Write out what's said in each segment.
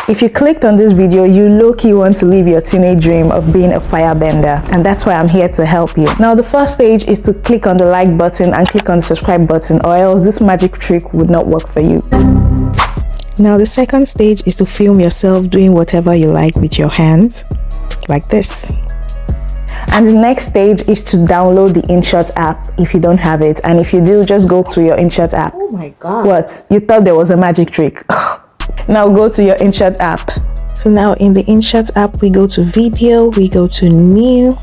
If you clicked on this video, you low-key want to live your teenage dream of being a firebender, and that's why I'm here to help you. Now, the first stage is to click on the like button and click on the subscribe button, or else this magic trick would not work for you. Now, the second stage is to film yourself doing whatever you like with your hands, like this. And the next stage is to download the InShot app if you don't have it. And if you do, just go to your InShot app. Oh my God. What? You thought there was a magic trick? Now go to your InShot app. So now in the InShot app, we go to video, we go to new.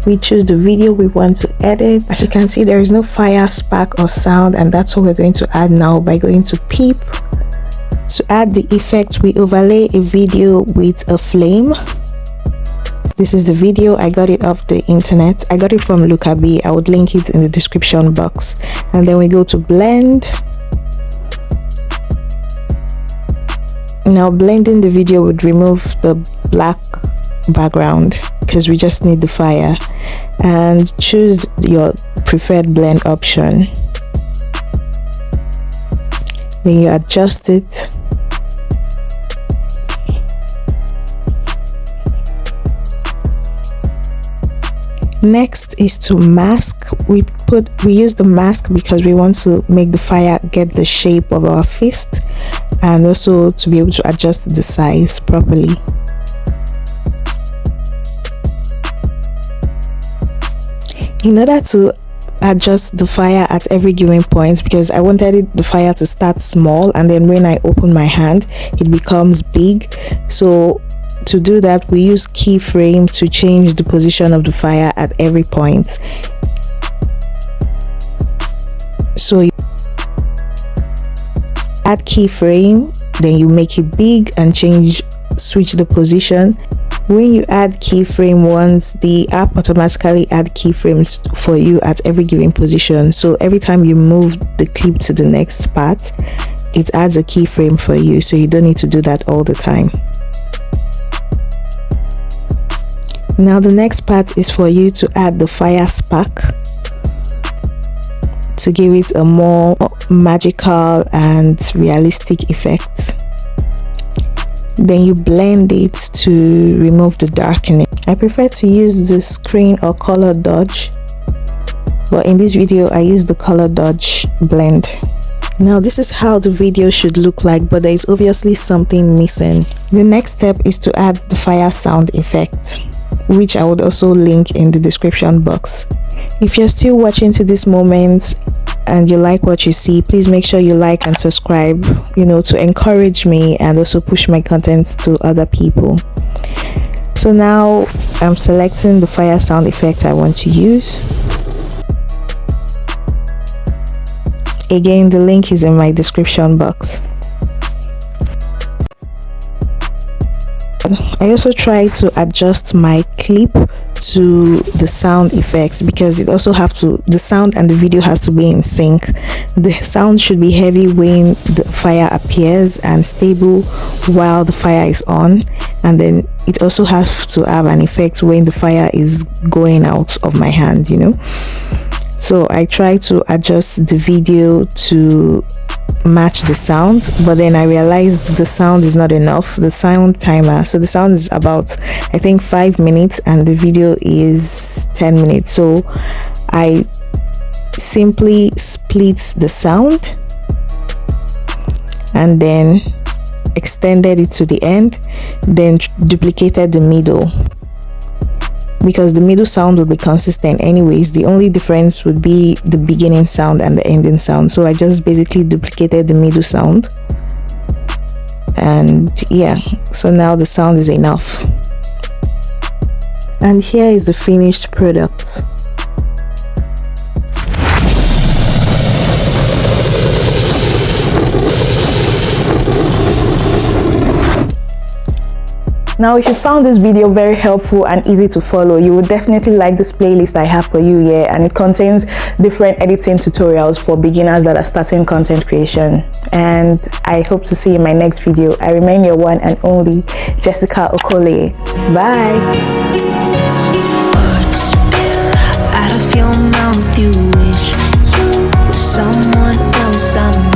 We choose the video we want to edit. As you can see, there is no fire, spark, or sound, and that's what we're going to add now by going to peep. To add the effect, we overlay a video with a flame. This is the video. I got it off the internet. I got it from Luka B. I would link it in the description box. And then we go to blend. Now blending the video would remove the black background because we just need the fire, and choose your preferred blend option. Then you adjust it. Next is to mask. We use the mask because we want to make the fire get the shape of our fist, and also to be able to adjust the size properly. In order to adjust the fire at every given point, because I wanted the fire to start small and then when I open my hand it becomes big, so to do that we use keyframe to change the position of the fire at every point. So you add keyframe, then you make it big and switch the position. When you add keyframe once, the app automatically add keyframes for you at every given position. So every time you move the clip to the next part, it adds a keyframe for you, so you don't need to do that all the time. Now the next part is for you to add the fire spark to give it a more magical and realistic effect. Then you blend it to remove the darkening. I prefer to use the screen or color dodge, but in this video I use the color dodge blend. Now this is how the video should look like, but there is obviously something missing. The next step is to add the fire sound effect, which I would also link in the description box. If you're still watching to this moment and you like what you see, please make sure you like and subscribe, to encourage me and also push my content to other people. So now I'm selecting the fire sound effect I want to use. Again, the link is in my description box. I also try to adjust my clip to the sound effects because the sound and the video has to be in sync. The sound should be heavy when the fire appears and stable while the fire is on, and then it also has to have an effect when the fire is going out of my hand, So I try to adjust the video to match the sound, but then I realized the sound is not enough, the sound timer. So the sound is about, I think, 5 minutes and the video is 10 minutes. So I simply split the sound and then extended it to the end, then duplicated the middle, because the middle sound will be consistent anyways. The only difference would be the beginning sound and the ending sound. So I just basically duplicated the middle sound, and yeah, so now the sound is enough. And here is the finished product. Now, if you found this video very helpful and easy to follow, you would definitely like this playlist I have for you here, and it contains different editing tutorials for beginners that are starting content creation. And I hope to see you in my next video. I remain your one and only Jessica Okole. Bye. Words spill out of your mouth, you wish you were someone else.